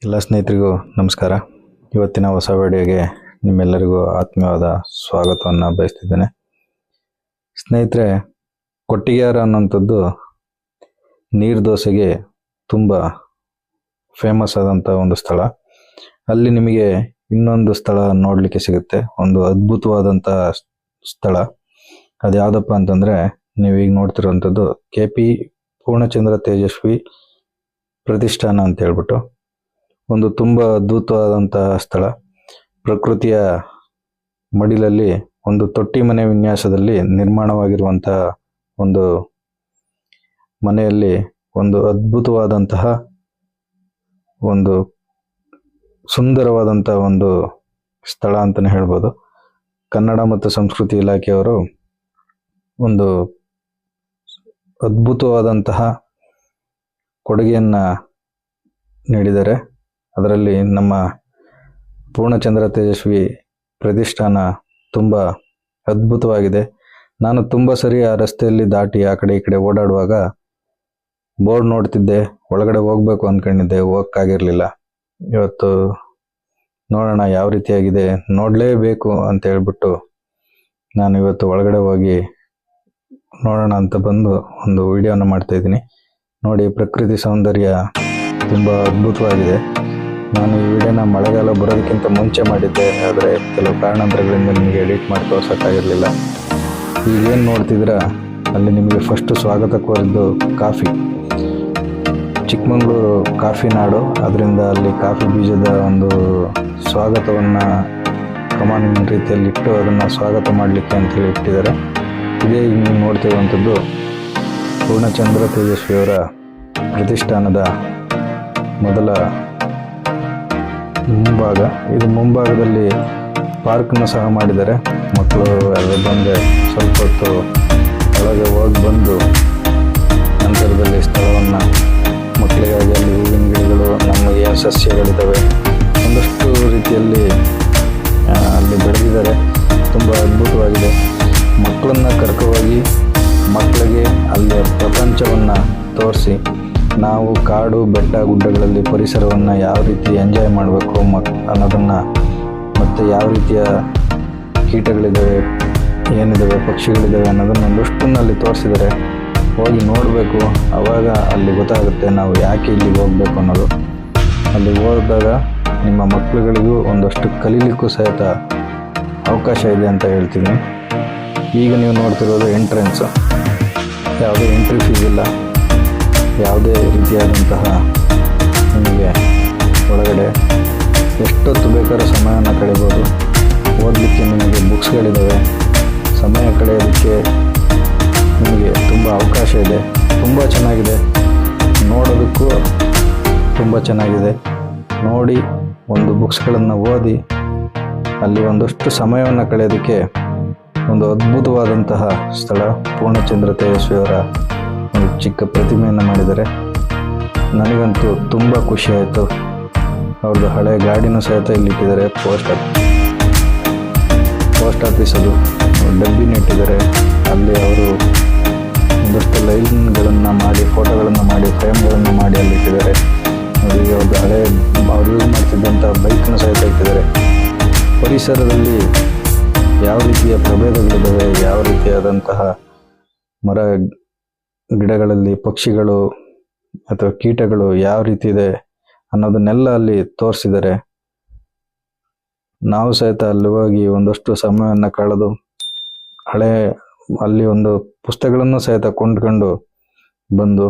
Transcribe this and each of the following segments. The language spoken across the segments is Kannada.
ಎಲ್ಲ ಸ್ನೇಹಿತರಿಗೂ ನಮಸ್ಕಾರ. ಇವತ್ತಿನ ಹೊಸ ವಿಡಿಯೋಗೆ ನಿಮ್ಮೆಲ್ಲರಿಗೂ ಆತ್ಮೀಯವಾದ ಸ್ವಾಗತವನ್ನು ಬಯಸ್ತಿದ್ದೇನೆ. ಸ್ನೇಹಿತರೆ, ಕೊಟ್ಟಿಗೆಹಾರ ಅನ್ನೋಂಥದ್ದು ನೀರು ದೋಸೆಗೆ ತುಂಬ ಫೇಮಸ್ ಆದಂಥ ಒಂದು ಸ್ಥಳ. ಅಲ್ಲಿ ನಿಮಗೆ ಇನ್ನೊಂದು ಸ್ಥಳ ನೋಡಲಿಕ್ಕೆ ಸಿಗುತ್ತೆ, ಒಂದು ಅದ್ಭುತವಾದಂಥ ಸ್ಥಳ. ಅದು ಯಾವುದಪ್ಪ ಅಂತಂದರೆ, ನೀವೀಗ ನೋಡ್ತಿರೋವಂಥದ್ದು KP ಪೂರ್ಣಚಂದ್ರ ತೇಜಸ್ವಿ ಪ್ರತಿಷ್ಠಾನ ಅಂತ ಹೇಳ್ಬಿಟ್ಟು ಒಂದು ತುಂಬ ಅದ್ಭುತವಾದಂತಹ ಸ್ಥಳ. ಪ್ರಕೃತಿಯ ಮಡಿಲಲ್ಲಿ ಒಂದು ತೊಟ್ಟಿ ಮನೆ ವಿನ್ಯಾಸದಲ್ಲಿ ನಿರ್ಮಾಣವಾಗಿರುವಂತಹ ಒಂದು ಮನೆಯಲ್ಲಿ ಒಂದು ಅದ್ಭುತವಾದಂತಹ ಒಂದು ಸುಂದರವಾದಂತಹ ಒಂದು ಸ್ಥಳ ಅಂತಲೇ ಹೇಳ್ಬೋದು. ಕನ್ನಡ ಮತ್ತು ಸಂಸ್ಕೃತಿ ಇಲಾಖೆಯವರು ಒಂದು ಅದ್ಭುತವಾದಂತಹ ಕೊಡುಗೆಯನ್ನು ನೀಡಿದ್ದಾರೆ. ಅದರಲ್ಲಿ ನಮ್ಮ ಪೂರ್ಣಚಂದ್ರ ತೇಜಸ್ವಿ ಪ್ರತಿಷ್ಠಾನ ತುಂಬ ಅದ್ಭುತವಾಗಿದೆ. ನಾನು ತುಂಬ ಸರಿ ಆ ರಸ್ತೆಯಲ್ಲಿ ದಾಟಿ ಆ ಕಡೆ ಈ ಕಡೆ ಓಡಾಡುವಾಗ ಬೋರ್ಡ್ ನೋಡ್ತಿದ್ದೆ, ಒಳಗಡೆ ಹೋಗ್ಬೇಕು ಅಂದ್ಕೊಂಡಿದ್ದೆ, ಹೋಗೋಕ್ಕಾಗಿರಲಿಲ್ಲ. ಇವತ್ತು ನೋಡೋಣ ಯಾವ ರೀತಿಯಾಗಿದೆ, ನೋಡಲೇಬೇಕು ಅಂತ ಹೇಳ್ಬಿಟ್ಟು ನಾನು ಇವತ್ತು ಒಳಗಡೆ ಹೋಗಿ ನೋಡೋಣ ಅಂತ ಬಂದು ಒಂದು ವಿಡಿಯೋನ ಮಾಡ್ತಾಯಿದ್ದೀನಿ. ನೋಡಿ, ಪ್ರಕೃತಿ ಸೌಂದರ್ಯ ತುಂಬ ಅದ್ಭುತವಾಗಿದೆ. ನಾನು ಈ ವಿಡಿಯೋನ ಮಳೆಗಾಲ ಬರೋದಕ್ಕಿಂತ ಮುಂಚೆ ಮಾಡಿದ್ದೆ, ಆದರೆ ಕೆಲವು ಕಾರಣಾಂತರಗಳಿಂದ ನಿಮಗೆ ಎಡಿಟ್ ಮಾಡಿ ತೋರ್ಸೋಕ್ಕಾಗಿರಲಿಲ್ಲ. ಈಗೇನು ನೋಡ್ತಿದ್ದೀರ ಅಲ್ಲಿ ನಿಮಗೆ ಫಸ್ಟು ಸ್ವಾಗತ ಕೋರಿದ್ದು ಕಾಫಿ. ಚಿಕ್ಕಮಗಳೂರು ಕಾಫಿ ನಾಡು, ಅದರಿಂದ ಅಲ್ಲಿ ಕಾಫಿ ಬೀಜದ ಒಂದು ಸ್ವಾಗತವನ್ನು ಕಮಾನ್ ರೀತಿಯಲ್ಲಿಟ್ಟು ಅದನ್ನು ಸ್ವಾಗತ ಮಾಡಲಿಕ್ಕೆ ಅಂತೇಳಿ ಇಟ್ಟಿದ್ದಾರೆ. ಇದೇ ಈಗ ನೀವು ನೋಡ್ತಿರುವಂಥದ್ದು ಪೂರ್ಣಚಂದ್ರ ತೇಜಸ್ವಿಯವರ ಪ್ರತಿಷ್ಠಾನದ ಮೊದಲ ಮುಂಭಾಗ. ಇದು ಮುಂಭಾಗದಲ್ಲಿ ಪಾರ್ಕನ್ನು ಸಹ ಮಾಡಿದ್ದಾರೆ. ಮಕ್ಕಳು ಎಲ್ಲ ಬಂದರೆ ಸ್ವಲ್ಪ ಹೊತ್ತು ಒಳಗೆ ಹೋಗಿ ಬಂದು ನಂತರದಲ್ಲಿ ಸ್ಥಳವನ್ನು ಮಕ್ಕಳಿಗಾಗಿ ಅಲ್ಲಿ ಹೂವಿನ ಗಿಡಗಳು, ನಮಗೆ ಸಸ್ಯಗಳಿದ್ದಾವೆ, ಒಂದಷ್ಟು ರೀತಿಯಲ್ಲಿ ಅಲ್ಲಿ ಬೆಳೆದಿದ್ದಾರೆ. ತುಂಬ ಅದ್ಭುತವಾಗಿದೆ. ಮಕ್ಕಳನ್ನು ಕರ್ಕೋಗಿ ಮಕ್ಕಳಿಗೆ ಅಲ್ಲಿಯ ಪ್ರಪಂಚವನ್ನು ತೋರಿಸಿ, ನಾವು ಕಾಡು ಬೆಟ್ಟ ಗುಡ್ಡಗಳಲ್ಲಿ ಪರಿಸರವನ್ನು ಯಾವ ರೀತಿ ಎಂಜಾಯ್ ಮಾಡಬೇಕು ಅನ್ನೋದನ್ನು, ಮತ್ತು ಯಾವ ರೀತಿಯ ಕೀಟಗಳಿದ್ದಾವೆ, ಏನಿದ್ದಾವೆ, ಪಕ್ಷಿಗಳಿದ್ದಾವೆ ಅನ್ನೋದನ್ನು ಒಂದಷ್ಟನ್ನು ಅಲ್ಲಿ ತೋರಿಸಿದರೆ ಹೋಗಿ ನೋಡಬೇಕು. ಆವಾಗ ಅಲ್ಲಿ ಗೊತ್ತಾಗುತ್ತೆ ನಾವು ಯಾಕೆ ಇಲ್ಲಿಗೆ ಹೋಗಬೇಕು ಅನ್ನೋದು. ಅಲ್ಲಿ ಹೋದಾಗ ನಿಮ್ಮ ಮಕ್ಕಳುಗಳಿಗೂ ಒಂದಷ್ಟು ಕಲೀಲಿಕ್ಕೂ ಸಹಿತ ಅವಕಾಶ ಇದೆ ಅಂತ ಹೇಳ್ತೀನಿ. ಈಗ ನೀವು ನೋಡ್ತಿರೋದು ಎಂಟ್ರೆನ್ಸು. ಯಾವುದೇ ಎಂಟ್ರಿ ಫೀಸ್ ಇಲ್ಲ, ಯಾವುದೇ ರೀತಿಯಾದಂತಹ ನಿಮಗೆ ಒಳಗಡೆ ಎಷ್ಟೊತ್ತು ಬೇಕಾದ್ರೂ ಸಮಯವನ್ನು ಕಳೆಯಬಹುದು. ಓದಲಿಕ್ಕೆ ನಿಮಗೆ ಬುಕ್ಸ್ಗಳಿದ್ದಾವೆ, ಸಮಯ ಕಳೆಯೋದಕ್ಕೆ ನಿಮಗೆ ತುಂಬ ಅವಕಾಶ ಇದೆ. ತುಂಬ ಚೆನ್ನಾಗಿದೆ, ನೋಡೋದಕ್ಕೂ ತುಂಬ ಚೆನ್ನಾಗಿದೆ. ನೋಡಿ ಒಂದು ಬುಕ್ಸ್ಗಳನ್ನು ಓದಿ ಅಲ್ಲಿ ಒಂದಷ್ಟು ಸಮಯವನ್ನು ಕಳೆಯೋದಕ್ಕೆ ಒಂದು ಅದ್ಭುತವಾದಂತಹ ಸ್ಥಳ. ಪೂರ್ಣಚಂದ್ರ ತೇಜಸ್ವಿಯವರ ಒಂದು ಚಿಕ್ಕ ಪ್ರತಿಮೆಯನ್ನು ಮಾಡಿದ್ದಾರೆ. ನನಗಂತೂ ತುಂಬ ಖುಷಿ ಆಯಿತು. ಅವ್ರದ್ದು ಹಳೆ ಗಾಡಿನೂ ಸಹಿತ ಇಲ್ಲಿಟ್ಟಿದ್ದಾರೆ. ಪೋಸ್ಟ್ ಆಫೀಸ್ ಅದು ಡಬ್ಬಿನ ಇಟ್ಟಿದ್ದಾರೆ. ಅಲ್ಲಿ ಅವರು ಒಂದಷ್ಟು ಲೈನ್ಗಳನ್ನು ಮಾಡಿ, ಫೋಟೋಗಳನ್ನು ಮಾಡಿ, ಫ್ರೇಮ್ಗಳನ್ನು ಮಾಡಿ ಅಲ್ಲಿ ಇಟ್ಟಿದ್ದಾರೆ. ನೋಡಿ, ಅವ್ರದ್ದು ಹಳೆ ಅವ್ರು ಯೂಸ್ ಮಾಡ್ತಿದ್ದಂಥ ಬೈಕ್ನ ಸಹಿತ ಇಟ್ಟಿದ್ದಾರೆ. ಪರಿಸರದಲ್ಲಿ ಯಾವ ರೀತಿಯ ಪ್ರಭೇದಗಳಿದ್ದಾವೆ, ಯಾವ ರೀತಿಯಾದಂತಹ ಮರ ಗಿಡಗಳಲ್ಲಿ ಪಕ್ಷಿಗಳು ಅಥವಾ ಕೀಟಗಳು ಯಾವ ರೀತಿ ಇದೆ ಅನ್ನೋದನ್ನೆಲ್ಲ ಅಲ್ಲಿ ತೋರಿಸಿದ್ದಾರೆ. ನಾವು ಸಹಿತ ಅಲ್ಲಿ ಹೋಗಿ ಒಂದಷ್ಟು ಸಮಯವನ್ನು ಕಳೆದು ಅಲ್ಲಿ ಒಂದು ಪುಸ್ತಕಗಳನ್ನು ಸಹಿತ ಕೊಂಡ್ಕೊಂಡು ಬಂದು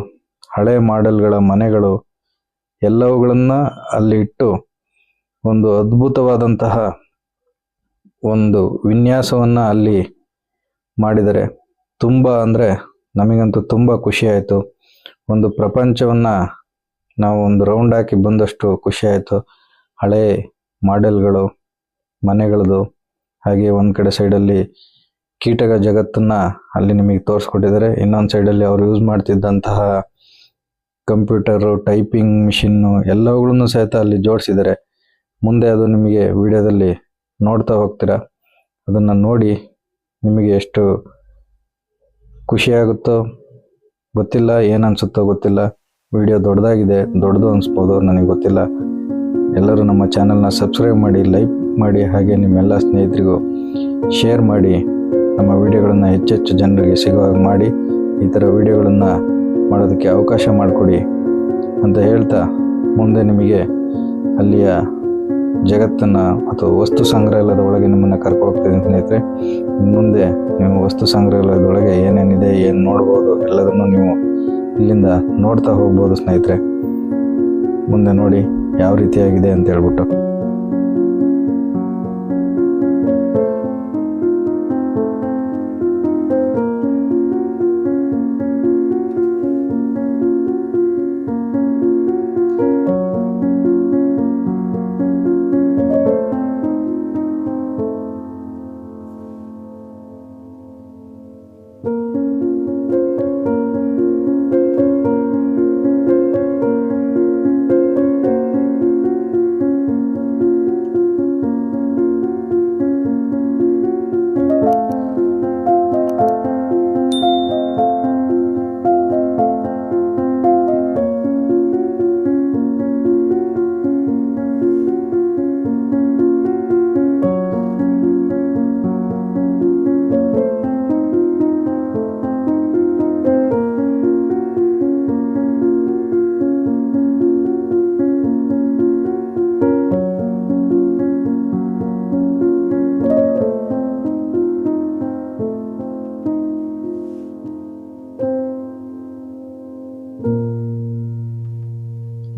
ಹಳೆ ಮಾಡೆಲ್ಗಳ ಮನೆಗಳು ಎಲ್ಲವುಗಳನ್ನ ಅಲ್ಲಿ ಇಟ್ಟು ಒಂದು ಅದ್ಭುತವಾದಂತಹ ಒಂದು ವಿನ್ಯಾಸವನ್ನು ಅಲ್ಲಿ ಮಾಡಿದ್ದಾರೆ. ತುಂಬ ಅಂದರೆ ನಮಗಂತೂ ತುಂಬ ಖುಷಿ ಆಯಿತು. ಒಂದು ಪ್ರಪಂಚವನ್ನು ನಾವು ಒಂದು ರೌಂಡ್ ಹಾಕಿ ಬಂದಷ್ಟು ಖುಷಿ ಆಯಿತು. ಹಳೆ ಮಾಡೆಲ್ಗಳು ಮನೆಗಳದು, ಹಾಗೆ ಒಂದು ಕಡೆ ಸೈಡಲ್ಲಿ ಕೀಟಕ ಜಗತ್ತನ್ನು ಅಲ್ಲಿ ನಿಮಗೆ ತೋರಿಸ್ಕೊಟ್ಟಿದ್ದಾರೆ. ಇನ್ನೊಂದು ಸೈಡಲ್ಲಿ ಅವರು ಯೂಸ್ ಮಾಡ್ತಿದ್ದಂತಹ ಕಂಪ್ಯೂಟರು, ಟೈಪಿಂಗ್ ಮಿಷಿನ್ನು ಎಲ್ಲವುಗಳನ್ನು ಸಹಿತ ಅಲ್ಲಿ ಜೋಡಿಸಿದ್ದಾರೆ. ಮುಂದೆ ಅದು ನಿಮಗೆ ವಿಡಿಯೋದಲ್ಲಿ ನೋಡ್ತಾ ಹೋಗ್ತೀರಾ. ಅದನ್ನು ನೋಡಿ ನಿಮಗೆ ಎಷ್ಟು ಖುಷಿಯಾಗುತ್ತೋ ಗೊತ್ತಿಲ್ಲ, ಏನು ಅನಿಸುತ್ತೋ ಗೊತ್ತಿಲ್ಲ. ವಿಡಿಯೋ ದೊಡ್ಡದಾಗಿದೆ, ದೊಡ್ಡದು ಅನಿಸ್ಬೋದು, ನನಗೆ ಗೊತ್ತಿಲ್ಲ. ಎಲ್ಲರೂ ನಮ್ಮ ಚಾನಲ್ನ ಸಬ್ಸ್ಕ್ರೈಬ್ ಮಾಡಿ, ಲೈಕ್ ಮಾಡಿ, ಹಾಗೆ ನಿಮ್ಮೆಲ್ಲ ಸ್ನೇಹಿತರಿಗೂ ಶೇರ್ ಮಾಡಿ ನಮ್ಮ ವಿಡಿಯೋಗಳನ್ನು ಹೆಚ್ಚೆಚ್ಚು ಜನರಿಗೆ ಸಿಗುವಾಗ ಮಾಡಿ. ಈ ಥರ ವಿಡಿಯೋಗಳನ್ನು ಮಾಡೋದಕ್ಕೆ ಅವಕಾಶ ಮಾಡಿಕೊಡಿ ಅಂತ ಹೇಳ್ತಾ, ಮುಂದೆ ನಿಮಗೆ ಅಲ್ಲಿಯ ಜಗತ್ತನ್ನು ಅಥವಾ ವಸ್ತು ಸಂಗ್ರಹಾಲಯದ ಒಳಗೆ ನಿಮ್ಮನ್ನು ಕರ್ಕೊಂಡು ಹೋಗ್ತಿದ್ದೀನಿ ಸ್ನೇಹಿತರೆ. ಮುಂದೆ ನೀವು ವಸ್ತು ಸಂಗ್ರಹಾಲಯದೊಳಗೆ ಏನೇನಿದೆ, ಏನು ನೋಡ್ಬೋದು ಎಲ್ಲದನ್ನು ನೀವು ಇಲ್ಲಿಂದ ನೋಡ್ತಾ ಹೋಗ್ಬೋದು ಸ್ನೇಹಿತರೆ. ಮುಂದೆ ನೋಡಿ ಯಾವ ರೀತಿಯಾಗಿದೆ ಅಂತ ಹೇಳ್ಬಿಟ್ಟು.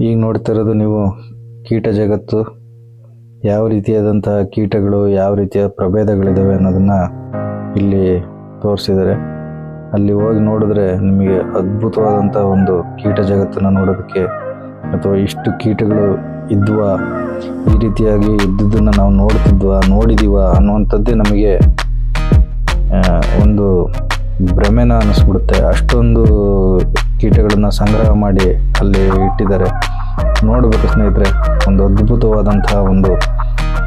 ಈಗ ನೋಡ್ತಿರೋದು ನೀವು ಕೀಟ ಜಗತ್ತು, ಯಾವ ರೀತಿಯಾದಂತಹ ಕೀಟಗಳು, ಯಾವ ರೀತಿಯ ಪ್ರಭೇದಗಳಿದ್ದಾವೆ ಅನ್ನೋದನ್ನು ಇಲ್ಲಿ ತೋರಿಸಿದ್ದಾರೆ. ಅಲ್ಲಿ ಹೋಗಿ ನೋಡಿದ್ರೆ ನಿಮಗೆ ಅದ್ಭುತವಾದಂಥ ಒಂದು ಕೀಟ ಜಗತ್ತನ್ನು ನೋಡೋದಕ್ಕೆ, ಅಥವಾ ಇಷ್ಟು ಕೀಟಗಳು ಇದ್ವಾ, ಈ ರೀತಿಯಾಗಿ ಇದ್ದುದನ್ನು ನಾವು ನೋಡಿದೀವ ಅನ್ನುವಂಥದ್ದೇ ನಮಗೆ ಒಂದು ಭ್ರಮೆನ ಅನ್ನಿಸ್ಬಿಡುತ್ತೆ. ಅಷ್ಟೊಂದು ಕೀಟಗಳನ್ನು ಸಂಗ್ರಹ ಮಾಡಿ ಅಲ್ಲಿ ಇಟ್ಟಿದ್ದಾರೆ. ನೋಡಬೇಕು ಸ್ನೇಹಿತರೆ, ಒಂದು ಅದ್ಭುತವಾದಂತಹ ಒಂದು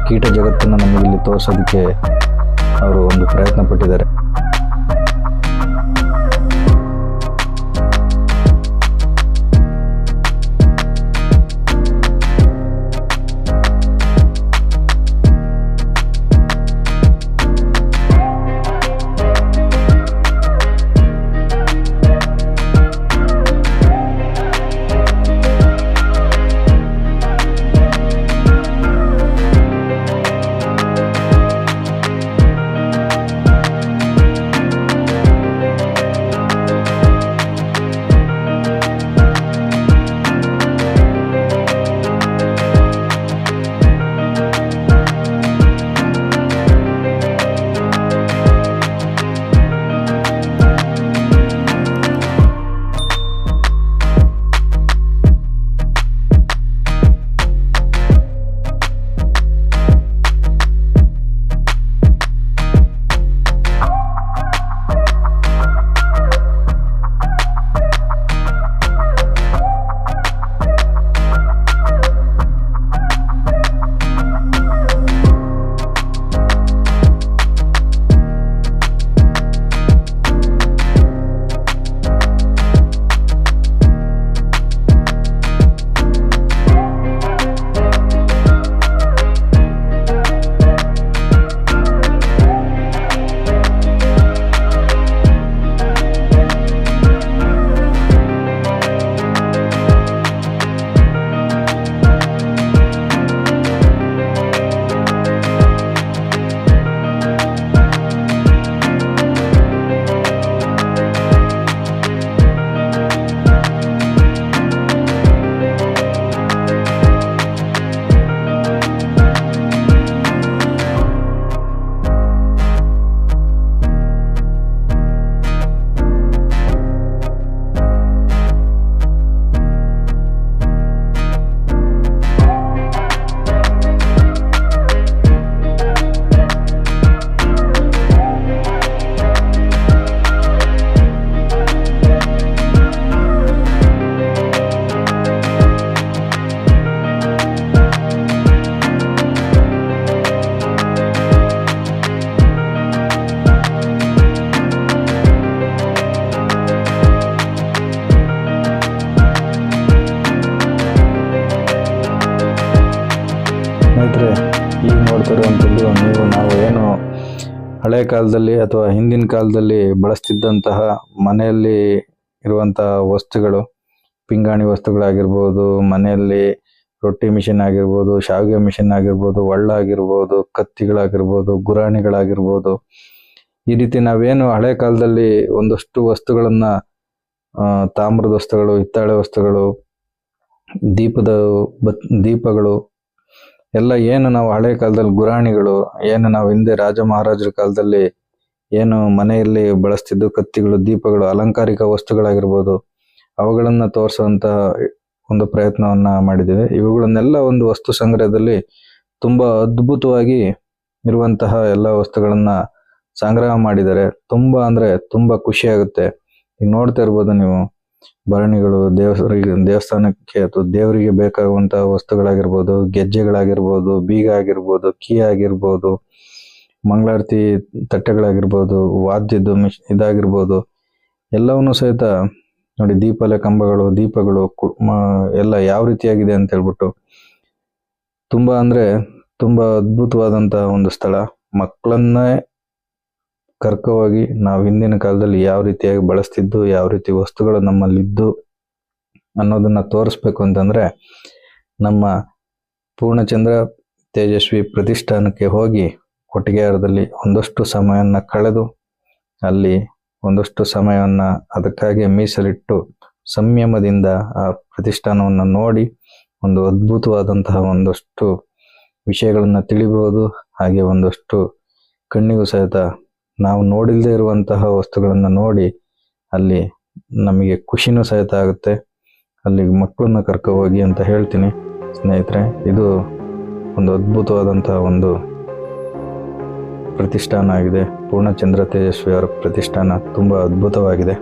ಕೀಟ ಜಗತ್ತನ್ನು ನಮಗೆ ಇಲ್ಲಿ ತೋರಿಸೋದಕ್ಕೆ ಅವರು ಒಂದು ಪ್ರಯತ್ನ ಪಟ್ಟಿದ್ದಾರೆ. ಸ್ನೇಹಿತರೆ, ಈಗ ನೋಡ್ತಿರುವಂಥದ್ದು ನಾವು ಏನು ಹಳೆ ಕಾಲದಲ್ಲಿ ಅಥವಾ ಹಿಂದಿನ ಕಾಲದಲ್ಲಿ ಬಳಸ್ತಿದ್ದಂತಹ ಮನೆಯಲ್ಲಿ ಇರುವಂತಹ ವಸ್ತುಗಳು, ಪಿಂಗಾಣಿ ವಸ್ತುಗಳಾಗಿರ್ಬೋದು, ಮನೆಯಲ್ಲಿ ರೊಟ್ಟಿ ಮಿಷಿನ್ ಆಗಿರ್ಬೋದು, ಶಾವಿಗೆ ಮಿಷಿನ್ ಆಗಿರ್ಬೋದು, ಒಳ್ಳ ಆಗಿರ್ಬೋದು, ಕತ್ತಿಗಳಾಗಿರ್ಬೋದು, ಗುರಾಣಿಗಳಾಗಿರ್ಬೋದು, ಈ ರೀತಿ ನಾವೇನು ಹಳೆ ಕಾಲದಲ್ಲಿ ಒಂದಷ್ಟು ವಸ್ತುಗಳನ್ನ ತಾಮ್ರದ ವಸ್ತುಗಳು, ಹಿತ್ತಾಳೆ ವಸ್ತುಗಳು, ದೀಪಗಳು ಎಲ್ಲ ಏನು ನಾವು ಹಳೆ ಕಾಲದಲ್ಲಿ ಗುರಾಣಿಗಳು, ಏನು ನಾವು ಹಿಂದೆ ರಾಜ ಮಹಾರಾಜರ ಕಾಲದಲ್ಲಿ ಏನು ಮನೆಯಲ್ಲಿ ಬಳಸ್ತಿದ್ದು ಕತ್ತಿಗಳು, ದೀಪಗಳು, ಅಲಂಕಾರಿಕ ವಸ್ತುಗಳಾಗಿರ್ಬೋದು, ಅವುಗಳನ್ನ ತೋರಿಸುವಂತ ಒಂದು ಪ್ರಯತ್ನವನ್ನ ಮಾಡಿದ್ದೇವೆ. ಇವುಗಳನ್ನೆಲ್ಲ ಒಂದು ವಸ್ತು ಸಂಗ್ರಹದಲ್ಲಿ ತುಂಬಾ ಅದ್ಭುತವಾಗಿ ಇರುವಂತಹ ಎಲ್ಲ ವಸ್ತುಗಳನ್ನ ಸಂಗ್ರಹ ಮಾಡಿದ್ದಾರೆ. ತುಂಬಾ ಅಂದ್ರೆ ತುಂಬಾ ಖುಷಿ ಆಗುತ್ತೆ. ಈಗ ನೋಡ್ತಾ ಇರ್ಬೋದು ನೀವು, ಭರಣಿಗಳು, ದೇವಸ್ಥಾನಕ್ಕೆ ಅಥವಾ ದೇವರಿಗೆ ಬೇಕಾಗುವಂತಹ ವಸ್ತುಗಳಾಗಿರ್ಬೋದು, ಗೆಜ್ಜೆಗಳಾಗಿರ್ಬೋದು, ಬೀಗ ಆಗಿರ್ಬೋದು, ಕೀ ಆಗಿರ್ಬೋದು, ಮಂಗಳಾರತಿ ತಟ್ಟೆಗಳಾಗಿರ್ಬೋದು, ವಾದ್ಯದ್ದು ಇದಾಗಿರ್ಬೋದು, ಎಲ್ಲವನ್ನೂ ಸಹಿತ ನೋಡಿ. ಕಂಬಗಳು, ದೀಪಗಳು ಎಲ್ಲ ಯಾವ ರೀತಿಯಾಗಿದೆ ಅಂತ ಹೇಳ್ಬಿಟ್ಟು ತುಂಬಾ ಅಂದ್ರೆ ತುಂಬಾ ಅದ್ಭುತವಾದಂತಹ ಒಂದು ಸ್ಥಳ. ಮಕ್ಕಳನ್ನೇ ಕರ್ಕೋಗಿ ನಾವು ಹಿಂದಿನ ಕಾಲದಲ್ಲಿ ಯಾವ ರೀತಿಯಾಗಿ ಬಳಸ್ತಿದ್ದು, ಯಾವ ರೀತಿ ವಸ್ತುಗಳು ನಮ್ಮಲ್ಲಿದ್ದು ಅನ್ನೋದನ್ನ ತೋರಿಸ್ಬೇಕು ಅಂತಂದ್ರೆ ನಮ್ಮ ಪೂರ್ಣಚಂದ್ರ ತೇಜಸ್ವಿ ಪ್ರತಿಷ್ಠಾನಕ್ಕೆ ಹೋಗಿ ಕೊಟ್ಟಿಗೆಹಾರದಲ್ಲಿ ಒಂದಷ್ಟು ಸಮಯವನ್ನ ಕಳೆದು, ಅಲ್ಲಿ ಒಂದಷ್ಟು ಸಮಯವನ್ನ ಅದಕ್ಕಾಗಿ ಮೀಸಲಿಟ್ಟು ಸಂಯಮದಿಂದ ಆ ಪ್ರತಿಷ್ಠಾನವನ್ನು ನೋಡಿ ಒಂದು ಅದ್ಭುತವಾದಂತಹ ಒಂದಷ್ಟು ವಿಷಯಗಳನ್ನ ತಿಳಿಬಹುದು. ಹಾಗೆ ಒಂದಷ್ಟು ಕಣ್ಣಿಗೂ ಸಹಿತ ನಾವು ನೋಡಿಲ್ಲದೆ ಇರುವಂತಹ ವಸ್ತುಗಳನ್ನ ನೋಡಿ ಅಲ್ಲಿ ನಮಗೆ ಖುಷಿನೂ ಸಹಿತ ಆಗುತ್ತೆ. ಅಲ್ಲಿ ಮಕ್ಕಳನ್ನ ಕರ್ಕೊ ಹೋಗಿ ಅಂತ ಹೇಳ್ತೀನಿ ಸ್ನೇಹಿತರೆ. ಇದು ಒಂದು ಅದ್ಭುತವಾದಂತಹ ಒಂದು ಪ್ರತಿಷ್ಠಾನ ಆಗಿದೆ. ಪೂರ್ಣಚಂದ್ರ ತೇಜಸ್ವಿ ಅವರ ಪ್ರತಿಷ್ಠಾನ ತುಂಬಾ ಅದ್ಭುತವಾಗಿದೆ.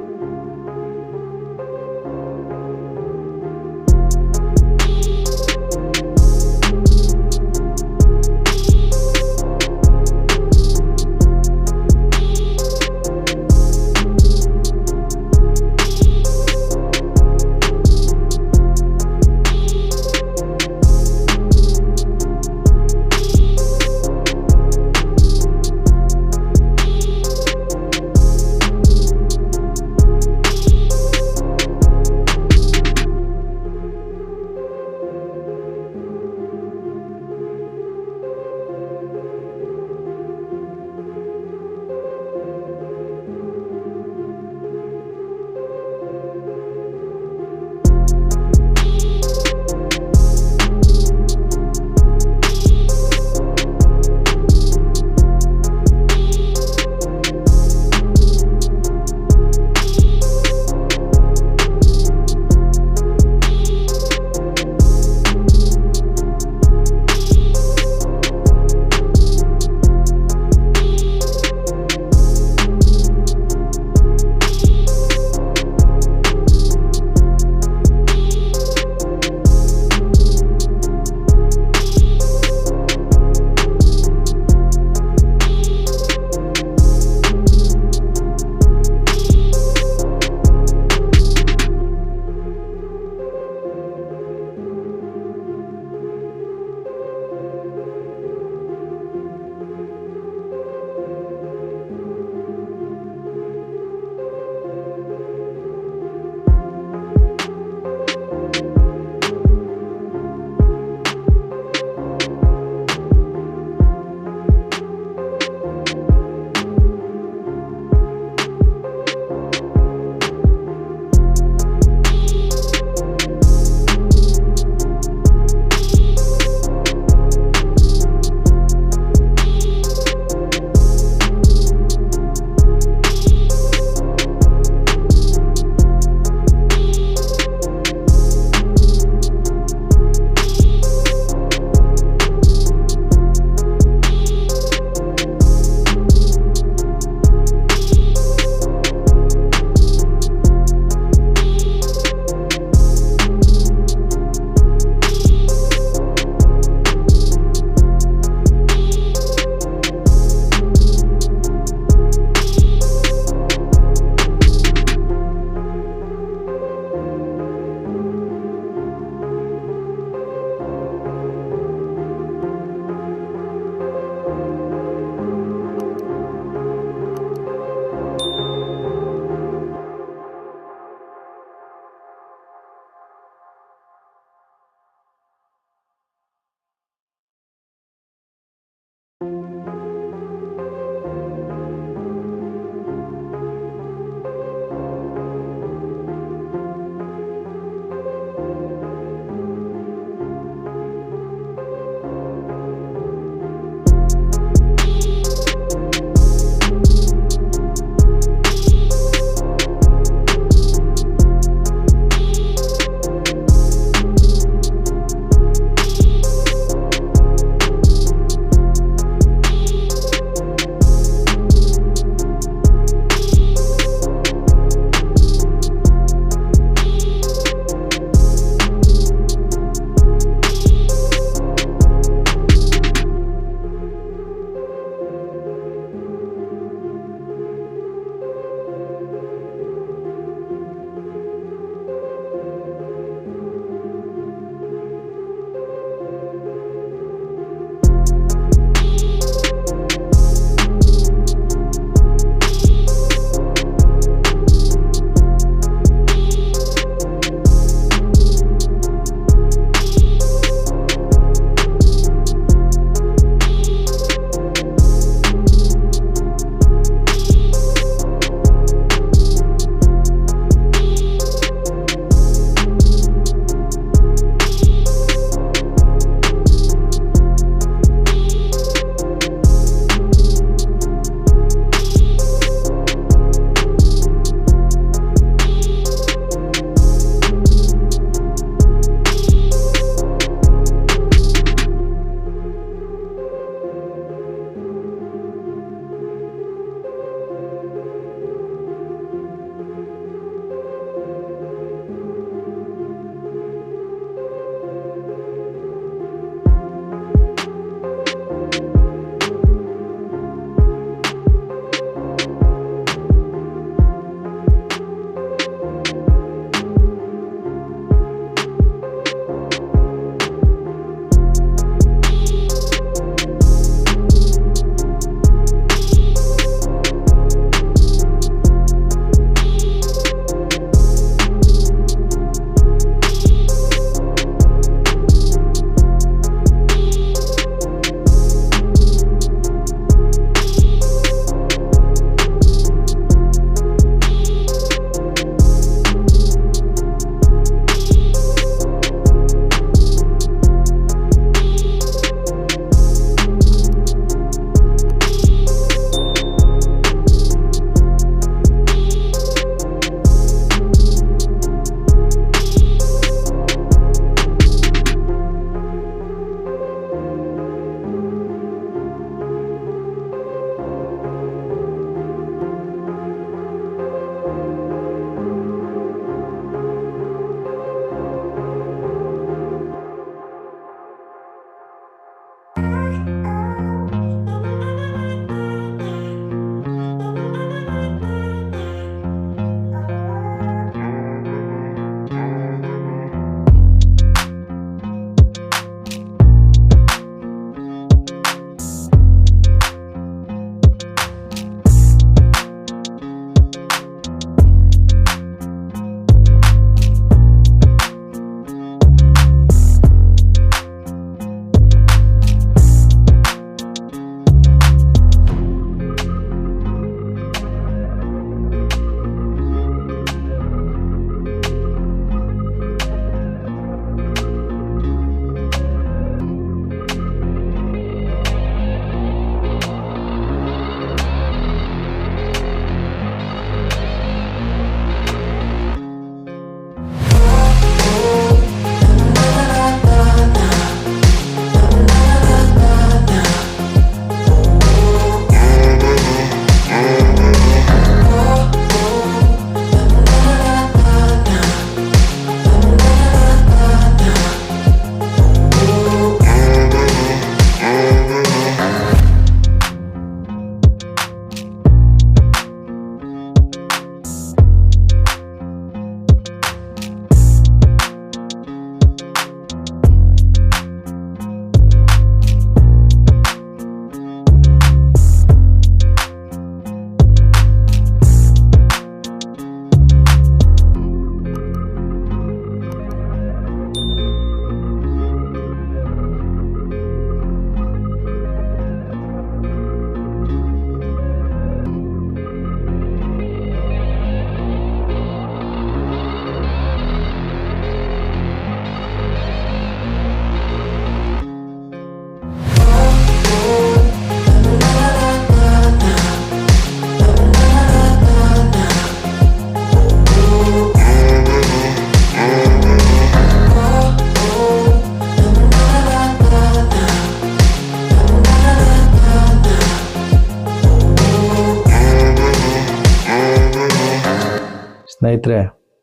ಸ್ನೇಹಿತರೆ,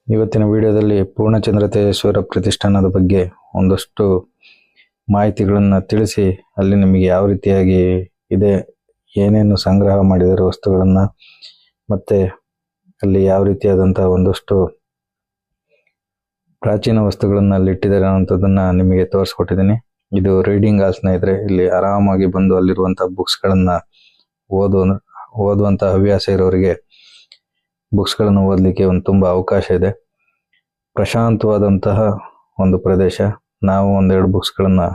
ಇವತ್ತಿನ ವಿಡಿಯೋದಲ್ಲಿ ಪೂರ್ಣಚಂದ್ರ ತೇಜಸ್ವಿಯವರ ಪ್ರತಿಷ್ಠಾನದ ಬಗ್ಗೆ ಒಂದಷ್ಟು ಮಾಹಿತಿಗಳನ್ನು ತಿಳಿಸಿ, ಅಲ್ಲಿ ನಿಮಗೆ ಯಾವ ರೀತಿಯಾಗಿ ಇದೆ, ಏನೇನು ಸಂಗ್ರಹ ಮಾಡಿದರೆ ವಸ್ತುಗಳನ್ನು, ಮತ್ತು ಅಲ್ಲಿ ಯಾವ ರೀತಿಯಾದಂಥ ಒಂದಷ್ಟು ಪ್ರಾಚೀನ ವಸ್ತುಗಳನ್ನು ಅಲ್ಲಿ ಇಟ್ಟಿದ್ದಾರೆ ಅನ್ನೋಂಥದ್ದನ್ನು ನಿಮಗೆ ತೋರಿಸ್ಕೊಟ್ಟಿದ್ದೀನಿ. ಇದು ರೀಡಿಂಗ್ ಹಾಲ್ ಸ್ನೇಹಿತರೆ. ಇಲ್ಲಿ ಆರಾಮಾಗಿ ಬಂದು ಅಲ್ಲಿರುವಂಥ ಬುಕ್ಸ್ಗಳನ್ನು ಓದುವಂಥ ಹವ್ಯಾಸ ಇರೋರಿಗೆ ಬುಕ್ಸ್ಗಳನ್ನು ಓದಲಿಕ್ಕೆ ತುಂಬ ಅವಕಾಶ ಇದೆ. ಪ್ರಶಾಂತವಾದಂತಹ ಒಂದು ಪ್ರದೇಶ. ನಾವು ಒಂದೆರಡು ಬುಕ್ಸ್ಗಳನ್ನು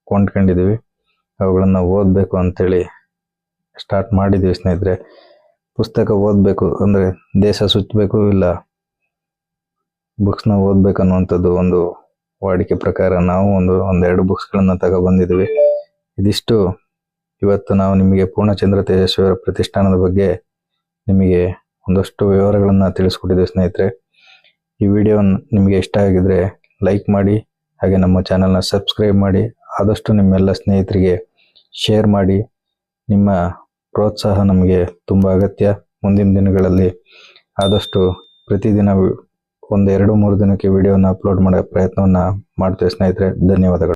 ಕೊಂಡ್ಕೊಂಡಿದ್ದೀವಿ, ಅವುಗಳನ್ನು ಓದಬೇಕು ಅಂತೇಳಿ ಸ್ಟಾರ್ಟ್ ಮಾಡಿದ್ದೀವಿ ಸ್ನೇಹಿತರೆ. ಪುಸ್ತಕ ಓದಬೇಕು ಅಂದರೆ ದೇಶ ಸುತ್ತಬೇಕು, ಇಲ್ಲ ಬುಕ್ಸ್ನ ಓದಬೇಕು ಅನ್ನುವಂಥದ್ದು ಒಂದು ವಾಡಿಕೆ ಪ್ರಕಾರ ನಾವು ಒಂದೆರಡು ಬುಕ್ಸ್ಗಳನ್ನು ತಗೊಬಂದಿದ್ದೀವಿ. ಇದಿಷ್ಟು ಇವತ್ತು ನಾವು ನಿಮಗೆ ಪೂರ್ಣಚಂದ್ರ ತೇಜಸ್ವಿಯವರ ಪ್ರತಿಷ್ಠಾನದ ಬಗ್ಗೆ ನಿಮಗೆ ಒಂದಷ್ಟು ವಿವರಗಳನ್ನು ತಿಳಿಸ್ಕೊಟ್ಟಿದ್ದೀವಿ ಸ್ನೇಹಿತರೆ. ಈ ವಿಡಿಯೋ ನಿಮಗೆ ಇಷ್ಟ ಆಗಿದ್ರೆ ಲೈಕ್ ಮಾಡಿ, ಹಾಗೆ ನಮ್ಮ ಚಾನಲ್ನ ಸಬ್ಸ್ಕ್ರೈಬ್ ಮಾಡಿ, ಆದಷ್ಟು ನಿಮ್ಮೆಲ್ಲ ಸ್ನೇಹಿತರಿಗೆ ಶೇರ್ ಮಾಡಿ. ನಿಮ್ಮ ಪ್ರೋತ್ಸಾಹ ನಮಗೆ ತುಂಬ ಅಗತ್ಯ. ಮುಂದಿನ ದಿನಗಳಲ್ಲಿ ಆದಷ್ಟು ಪ್ರತಿದಿನ 1-2-3 ದಿನಕ್ಕೆ ವಿಡಿಯೋನ ಅಪ್ಲೋಡ್ ಮಾಡೋ ಪ್ರಯತ್ನವನ್ನು ಮಾಡ್ತೇವೆ ಸ್ನೇಹಿತರೆ. ಧನ್ಯವಾದಗಳು.